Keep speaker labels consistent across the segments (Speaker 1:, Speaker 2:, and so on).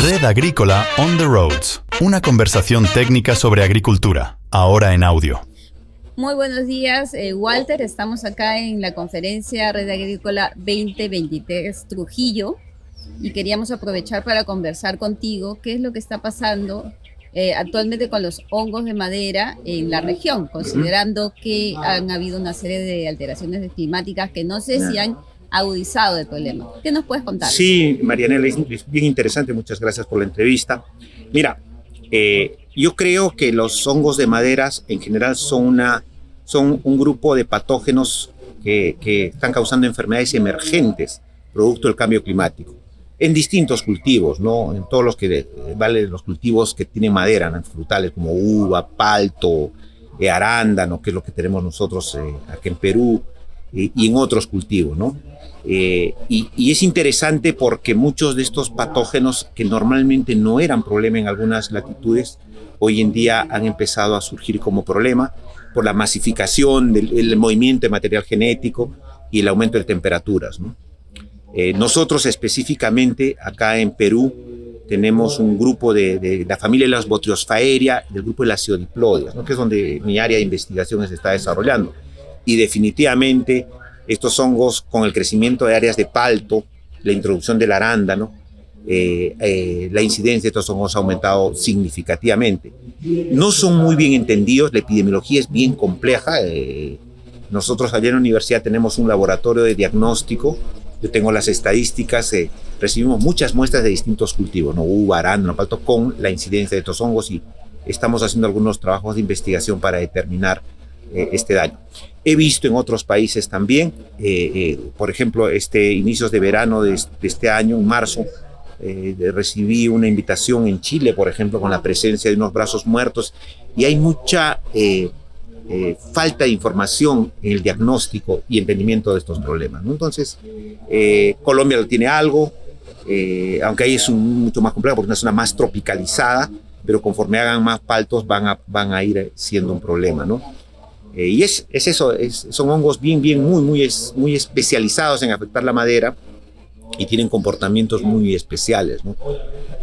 Speaker 1: Red Agrícola On the Roads. Una conversación técnica sobre agricultura, ahora en audio.
Speaker 2: Muy buenos días, Walter. Estamos acá en la conferencia Red Agrícola 2023 Trujillo y queríamos aprovechar para conversar contigo qué es lo que está pasando actualmente con los hongos de madera en la región, considerando que han habido una serie de alteraciones climáticas que no sé si han agudizado el problema. ¿Qué nos puedes contar?
Speaker 3: Sí, Marianela, es bien interesante. Muchas gracias por la entrevista. Mira, yo creo que los hongos de maderas en general son un grupo de patógenos que están causando enfermedades emergentes producto del cambio climático en distintos cultivos, ¿no? En todos los los cultivos que tienen madera, ¿no? Frutales como uva, palto, arándano, que es lo que tenemos nosotros aquí en Perú, y en otros cultivos, ¿no? Y es interesante porque muchos de estos patógenos que normalmente no eran problema en algunas latitudes, hoy en día han empezado a surgir como problema por la masificación del movimiento de material genético y el aumento de temperaturas, ¿no? Nosotros específicamente acá en Perú tenemos un grupo de la familia de las Botriosfaeria, del grupo de las Ciodiplodias, ¿no? Que es donde mi área de investigación se está desarrollando. Y definitivamente estos hongos, con el crecimiento de áreas de palto, la introducción del arándano, la incidencia de estos hongos ha aumentado significativamente. No son muy bien entendidos, la epidemiología es bien compleja. Nosotros allá en la universidad tenemos un laboratorio de diagnóstico. Yo tengo las estadísticas, recibimos muchas muestras de distintos cultivos, ¿no? Uva, arándano, palto, con la incidencia de estos hongos, y estamos haciendo algunos trabajos de investigación para determinar este daño. He visto en otros países también, por ejemplo, inicios de verano de este año, en marzo, recibí una invitación en Chile, por ejemplo, con la presencia de unos brazos muertos, y hay mucha falta de información en el diagnóstico y entendimiento de estos problemas, ¿no? Entonces, Colombia lo tiene algo, aunque ahí es mucho más complejo porque es una zona más tropicalizada, pero conforme hagan más paltos van a ir siendo un problema, ¿no? Y es eso, son hongos muy especializados en afectar la madera y tienen comportamientos muy especiales, ¿no?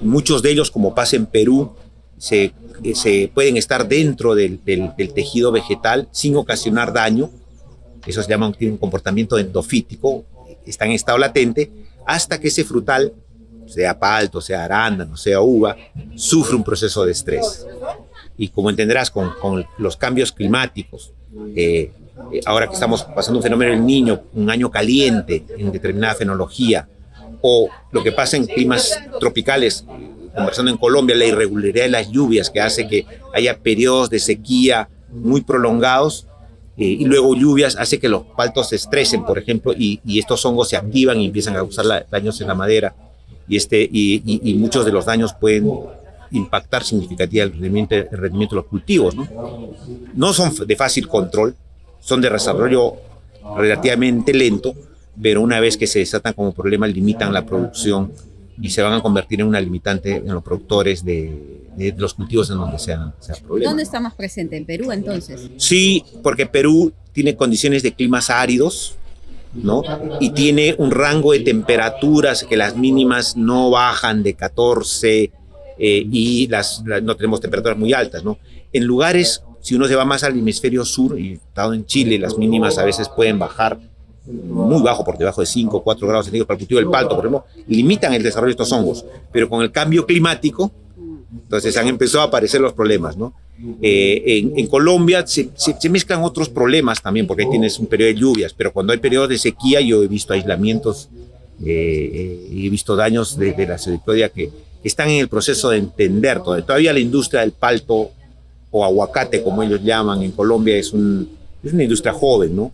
Speaker 3: Muchos de ellos, como pasa en Perú, se pueden estar dentro del tejido vegetal sin ocasionar daño. Eso se llama, tiene un comportamiento endofítico, está en estado latente, hasta que ese frutal, sea palto, sea arándano, sea uva, sufre un proceso de estrés. Y como entenderás, con los cambios climáticos, ahora que estamos pasando un fenómeno del Niño, un año caliente en determinada fenología, o lo que pasa en climas tropicales, conversando en Colombia, la irregularidad de las lluvias que hace que haya periodos de sequía muy prolongados, y luego lluvias hace que los paltos se estresen, por ejemplo, y estos hongos se activan y empiezan a causar daños en la madera, y muchos de los daños pueden impactar significativamente el rendimiento de los cultivos, ¿no? No son de fácil control, son de desarrollo relativamente lento, pero una vez que se desatan como problema limitan la producción y se van a convertir en una limitante en los productores de los cultivos en donde sea problema.
Speaker 2: ¿Dónde está más presente? ¿En Perú entonces?
Speaker 3: Sí, porque Perú tiene condiciones de climas áridos, ¿no? Y tiene un rango de temperaturas que las mínimas no bajan de 14 y no tenemos temperaturas muy altas, ¿no? En lugares, si uno se va más al hemisferio sur, y estado en Chile, las mínimas a veces pueden bajar muy bajo, por debajo de 5 o 4 grados centígrados para el cultivo del palto, por ejemplo, limitan el desarrollo de estos hongos, pero con el cambio climático, entonces han empezado a aparecer los problemas, ¿no? En Colombia se mezclan otros problemas también, porque ahí tienes un periodo de lluvias, pero cuando hay periodos de sequía yo he visto aislamientos, he visto daños de la Ciodiplodia que están en el proceso de entender. Todavía la industria del palto o aguacate, como ellos llaman en Colombia, es una industria joven, ¿no?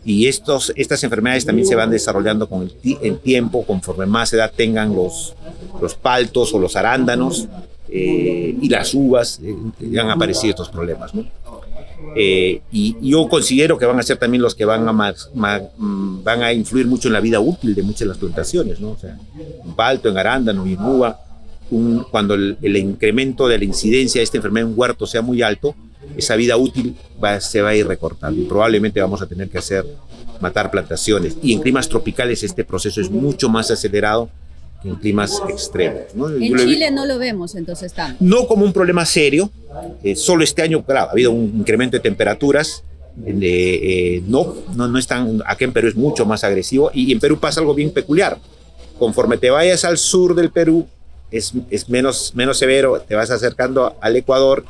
Speaker 3: Y estas enfermedades también se van desarrollando con el tiempo, conforme más edad tengan los paltos o los arándanos y las uvas, han aparecido estos problemas, ¿no? Y yo considero que van a ser también los que van a influir mucho en la vida útil de muchas de las plantaciones, ¿no? O sea, en palto, en arándano y en uva, cuando el incremento de la incidencia de esta enfermedad en un huerto sea muy alto, esa vida útil se va a ir recortando y probablemente vamos a tener que matar plantaciones. Y en climas tropicales este proceso es mucho más acelerado que en climas extremos, ¿no?
Speaker 2: En Chile no lo vemos entonces tanto.
Speaker 3: No como un problema serio, solo este año, claro, ha habido un incremento de temperaturas, no es tan, acá en Perú es mucho más agresivo, y en Perú pasa algo bien peculiar. Conforme te vayas al sur del Perú, es menos severo, te vas acercando al Ecuador,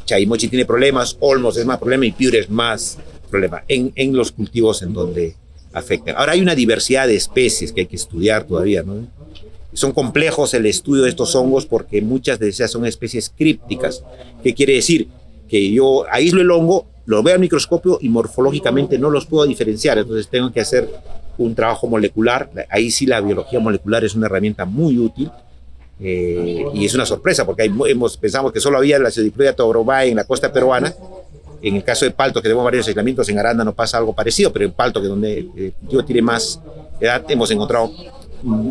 Speaker 3: Chaimochi tiene problemas, Olmos es más problema y Piura es más problema en los cultivos en donde afectan. Ahora hay una diversidad de especies que hay que estudiar todavía, ¿no? Son complejos el estudio de estos hongos porque muchas de ellas son especies crípticas. ¿Qué quiere decir? Que yo aíslo el hongo, lo veo al microscopio y morfológicamente no los puedo diferenciar, entonces tengo que hacer un trabajo molecular. Ahí sí la biología molecular es una herramienta muy útil. Y es una sorpresa porque pensamos que solo había la Acidiplodia tobrobae en la costa peruana. En el caso de Palto, que tenemos varios aislamientos, en Arándano pasa algo parecido, pero en Palto, que donde el cultivo tiene más edad, hemos encontrado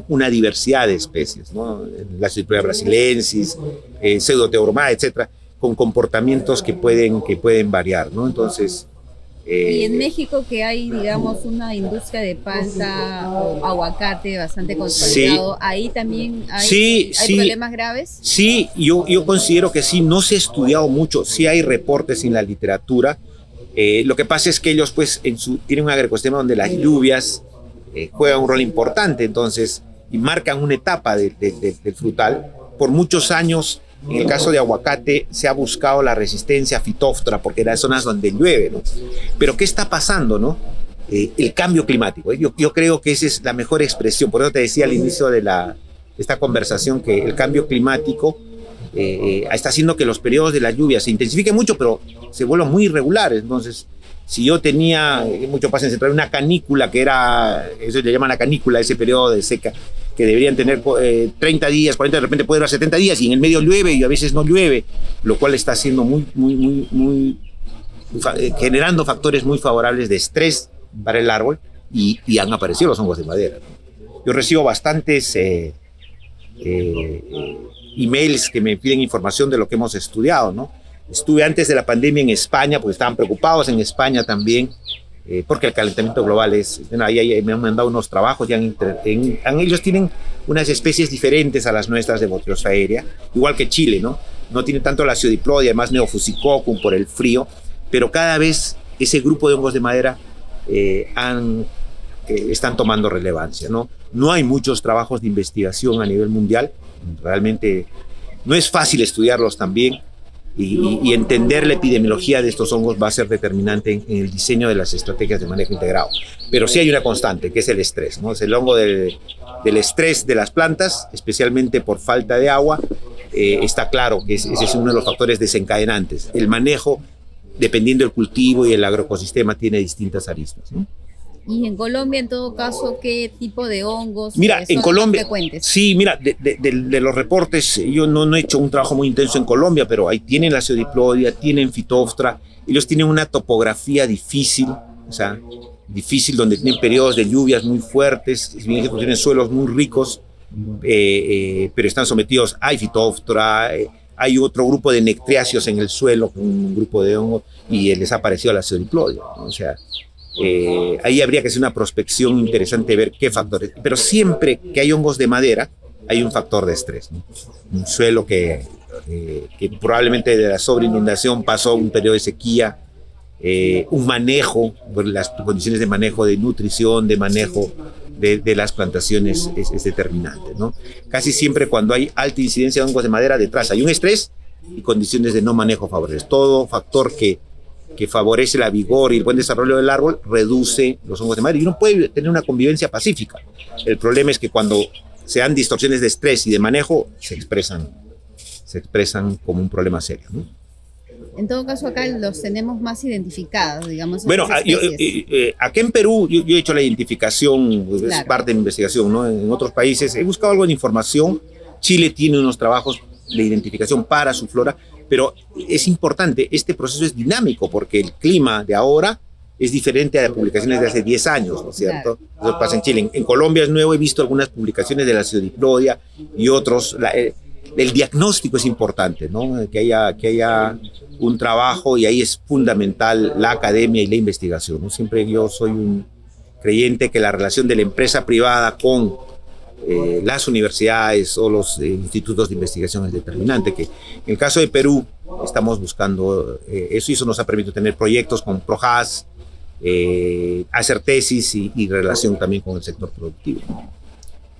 Speaker 3: una diversidad de especies, ¿no? La Acidiplodia brasilensis, Pseudoteobroma, etcétera, con comportamientos que pueden variar, ¿no? Entonces,
Speaker 2: y en México, que hay, digamos, una industria de palta o aguacate bastante consolidado, sí, ¿ahí también hay problemas graves?
Speaker 3: Sí, yo considero que sí, no se ha estudiado mucho, sí hay reportes en la literatura. Lo que pasa es que ellos pues tienen un agroecosistema donde las lluvias juegan un rol importante, entonces, y marcan una etapa del frutal. Por muchos años, en el caso de aguacate, se ha buscado la resistencia a Phytophthora porque eran zonas donde llueve, ¿no? Pero ¿qué está pasando, no? El cambio climático. Yo creo que esa es la mejor expresión. Por eso te decía al inicio de esta conversación que el cambio climático está haciendo que los periodos de la lluvia se intensifiquen mucho, pero se vuelvan muy irregulares. Entonces, si yo tenía, mucho pasa en Central, una canícula que era, eso le llaman la canícula, ese periodo de seca, que deberían tener 30 días, 40, de repente puede durar 70 días y en el medio llueve y a veces no llueve, lo cual está haciendo generando factores muy favorables de estrés para el árbol y han aparecido los hongos de madera, ¿no? Yo recibo bastantes emails que me piden información de lo que hemos estudiado, ¿no? Estuve antes de la pandemia en España porque estaban preocupados en España también. Porque el calentamiento global ahí me han mandado unos trabajos, ellos tienen unas especies diferentes a las nuestras de Botrytis aérea, igual que Chile, ¿no? No tiene tanto la Acidiplodia, además Neofusicoccum por el frío, pero cada vez ese grupo de hongos de madera están tomando relevancia, ¿no? No hay muchos trabajos de investigación a nivel mundial, realmente no es fácil estudiarlos también. Y entender la epidemiología de estos hongos va a ser determinante en el diseño de las estrategias de manejo integrado. Pero sí hay una constante, que es el estrés, ¿no? Es el hongo del estrés de las plantas, especialmente por falta de agua. Está claro que ese es uno de los factores desencadenantes. El manejo, dependiendo del cultivo y el agroecosistema, tiene distintas aristas, ¿no?
Speaker 2: Y en Colombia, en todo caso, ¿qué tipo de hongos
Speaker 3: son en Colombia,
Speaker 2: más frecuentes?
Speaker 3: Sí, mira, de los reportes, yo no he hecho un trabajo muy intenso en Colombia, pero ahí tienen la Acidiplodia, tienen Phytophthora, ellos tienen una topografía difícil, o sea, difícil, donde tienen periodos de lluvias muy fuertes, si bien que tienen suelos muy ricos, pero están sometidos a Phytophthora, hay otro grupo de nectriáceos en el suelo, un grupo de hongos, y les ha aparecido la Acidiplodia, ¿no? O sea, ahí habría que hacer una prospección interesante, ver qué factores. Pero siempre que hay hongos de madera, hay un factor de estrés, ¿no? Un suelo que probablemente de la sobreinundación pasó un periodo de sequía, un manejo, las condiciones de manejo de nutrición, de manejo de las plantaciones es determinante, ¿no? Casi siempre cuando hay alta incidencia de hongos de madera, detrás hay un estrés y condiciones de no manejo favorables. Todo factor que favorece la vigor y el buen desarrollo del árbol, reduce los hongos de madera y uno puede tener una convivencia pacífica. El problema es que cuando se dan distorsiones de estrés y de manejo, se expresan como un problema serio, ¿no?
Speaker 2: En todo caso, acá los tenemos más identificados, digamos.
Speaker 3: Bueno, aquí en Perú yo he hecho la identificación, claro, es parte de mi investigación, ¿no? En otros países he buscado algo de información. Chile tiene unos trabajos de identificación para su flora, pero es importante, este proceso es dinámico porque el clima de ahora es diferente a las publicaciones de hace 10 años, ¿no es cierto? Claro. Eso pasa en Chile. En Colombia es nuevo, he visto algunas publicaciones de la Acidiplodia y otros. El diagnóstico es importante, ¿no? Que haya un trabajo y ahí es fundamental la academia y la investigación, ¿no? Siempre yo soy un creyente que la relación de la empresa privada con las universidades o los institutos de investigación es determinante. Que en el caso de Perú estamos buscando eso, y eso nos ha permitido tener proyectos con PROJAS, hacer tesis y relación también con el sector productivo.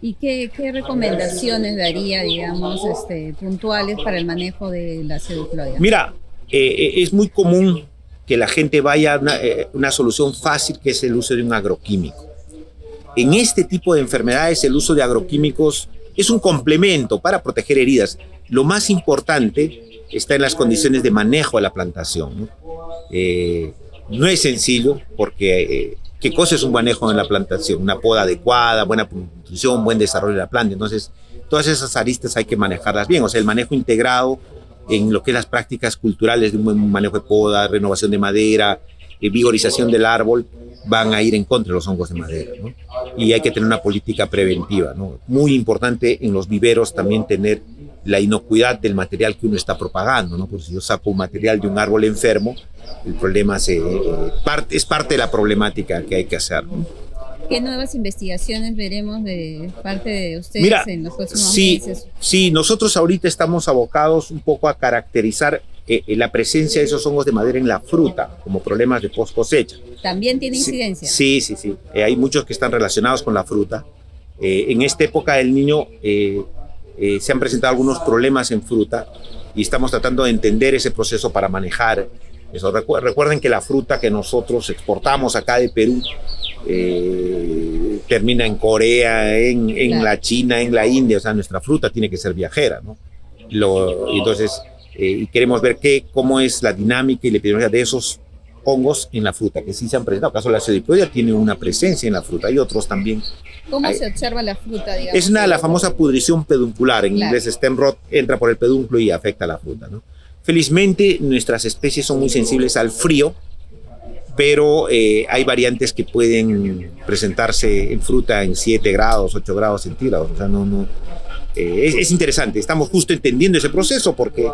Speaker 2: ¿Y qué recomendaciones daría, digamos, puntuales para el manejo de la pseudoploida?
Speaker 3: Mira, es muy común que la gente vaya a una solución fácil, que es el uso de un agroquímico. En este tipo de enfermedades, el uso de agroquímicos es un complemento para proteger heridas. Lo más importante está en las condiciones de manejo de la plantación, ¿no? No es sencillo, porque ¿qué cosa es un manejo en la plantación? Una poda adecuada, buena nutrición, buen desarrollo de la planta. Entonces, todas esas aristas hay que manejarlas bien. O sea, el manejo integrado en lo que es las prácticas culturales de un buen manejo de poda, renovación de madera, vigorización del árbol, van a ir en contra de los hongos de madera, ¿no? Y hay que tener una política preventiva, ¿no? Muy importante en los viveros también tener la inocuidad del material que uno está propagando, ¿no? Porque si yo saco un material de un árbol enfermo, el problema es parte de la problemática que hay que hacer, ¿no?
Speaker 2: ¿Qué nuevas investigaciones veremos de parte de ustedes en los próximos meses?
Speaker 3: Sí, nosotros ahorita estamos abocados un poco a caracterizar la presencia de esos hongos de madera en la fruta como problemas de post cosecha.
Speaker 2: ¿También tiene incidencia?
Speaker 3: Sí. Hay muchos que están relacionados con la fruta. En esta época del niño se han presentado algunos problemas en fruta y estamos tratando de entender ese proceso para manejar eso. Recuerden que la fruta que nosotros exportamos acá de Perú termina en Corea, en la China, en la India. O sea, nuestra fruta tiene que ser viajera, ¿no? Entonces, queremos ver cómo es la dinámica y la epidemiología de esos hongos en la fruta, que sí se han presentado. El caso de la pseudoploida tiene una presencia en la fruta, hay otros también.
Speaker 2: ¿Cómo se observa la fruta, digamos?
Speaker 3: Es la famosa pudrición peduncular, en inglés stem rot, entra por el pedúnculo y afecta a la fruta, ¿no? Felizmente nuestras especies son muy sensibles al frío, pero hay variantes que pueden presentarse en fruta en 7 grados, 8 grados centígrados. O sea, es interesante. Estamos justo entendiendo ese proceso, porque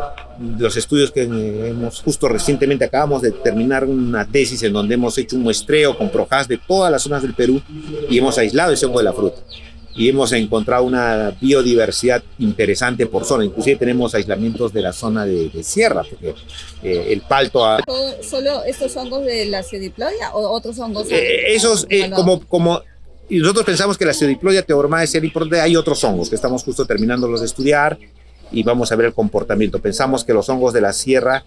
Speaker 3: los estudios que hemos justo recientemente acabamos de terminar una tesis en donde hemos hecho un muestreo con PROJAS de todas las zonas del Perú y hemos aislado ese hongo de la fruta. Y hemos encontrado una biodiversidad interesante por zona. Inclusive tenemos aislamientos de la zona de sierra, porque el palto...
Speaker 2: ¿Solo estos hongos de la pseudoploida o otros hongos?
Speaker 3: Y nosotros pensamos que la pseudoploida teobromada es importante. Hay otros hongos que estamos justo terminándolos de estudiar y vamos a ver el comportamiento. Pensamos que los hongos de la sierra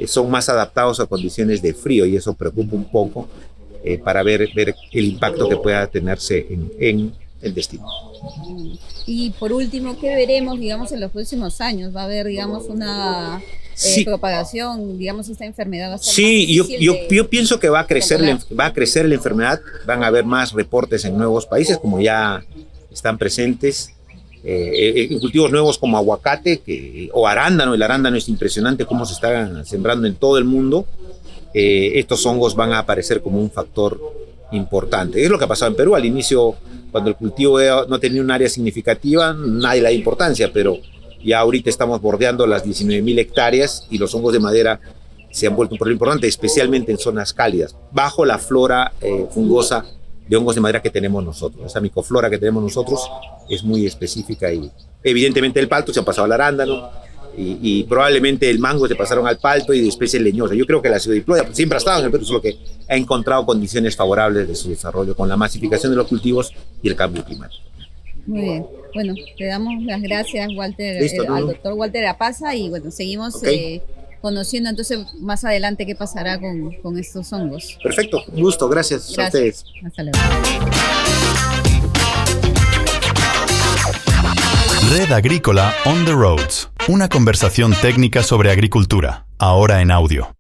Speaker 3: son más adaptados a condiciones de frío, y eso preocupa un poco para ver el impacto que pueda tenerse en el destino.
Speaker 2: Y por último, ¿qué veremos, digamos, en los próximos años? ¿Va a haber, digamos, una propagación, digamos, esta enfermedad? ¿Va a ser
Speaker 3: yo pienso que va a crecer la enfermedad, van a haber más reportes en nuevos países, como ya están presentes, en cultivos nuevos como aguacate o arándano. El arándano es impresionante cómo se está sembrando en todo el mundo. Estos hongos van a aparecer como un factor importante. Es lo que ha pasado en Perú al inicio. Cuando el cultivo no tenía un área significativa, nadie le da importancia, pero ya ahorita estamos bordeando las 19.000 hectáreas y los hongos de madera se han vuelto un problema importante, especialmente en zonas cálidas, bajo la flora fungosa de hongos de madera que tenemos nosotros. Esa micoflora que tenemos nosotros es muy específica, y evidentemente el palto se ha pasado al arándano, y probablemente el mango se pasaron al palto y de especies leñosas. Yo creo que la pseudoploida siempre ha estado en el Perú, solo que ha encontrado condiciones favorables de su desarrollo con la masificación de los cultivos y el cambio climático.
Speaker 2: Muy bien. Bueno, le damos las gracias, Walter, al doctor Walter Apaza, y bueno, seguimos conociendo entonces más adelante qué pasará con estos hongos.
Speaker 3: Perfecto, un gusto, gracias a ustedes.
Speaker 2: Hasta luego.
Speaker 1: Red Agrícola On the Roads. Una conversación técnica sobre agricultura, ahora en audio.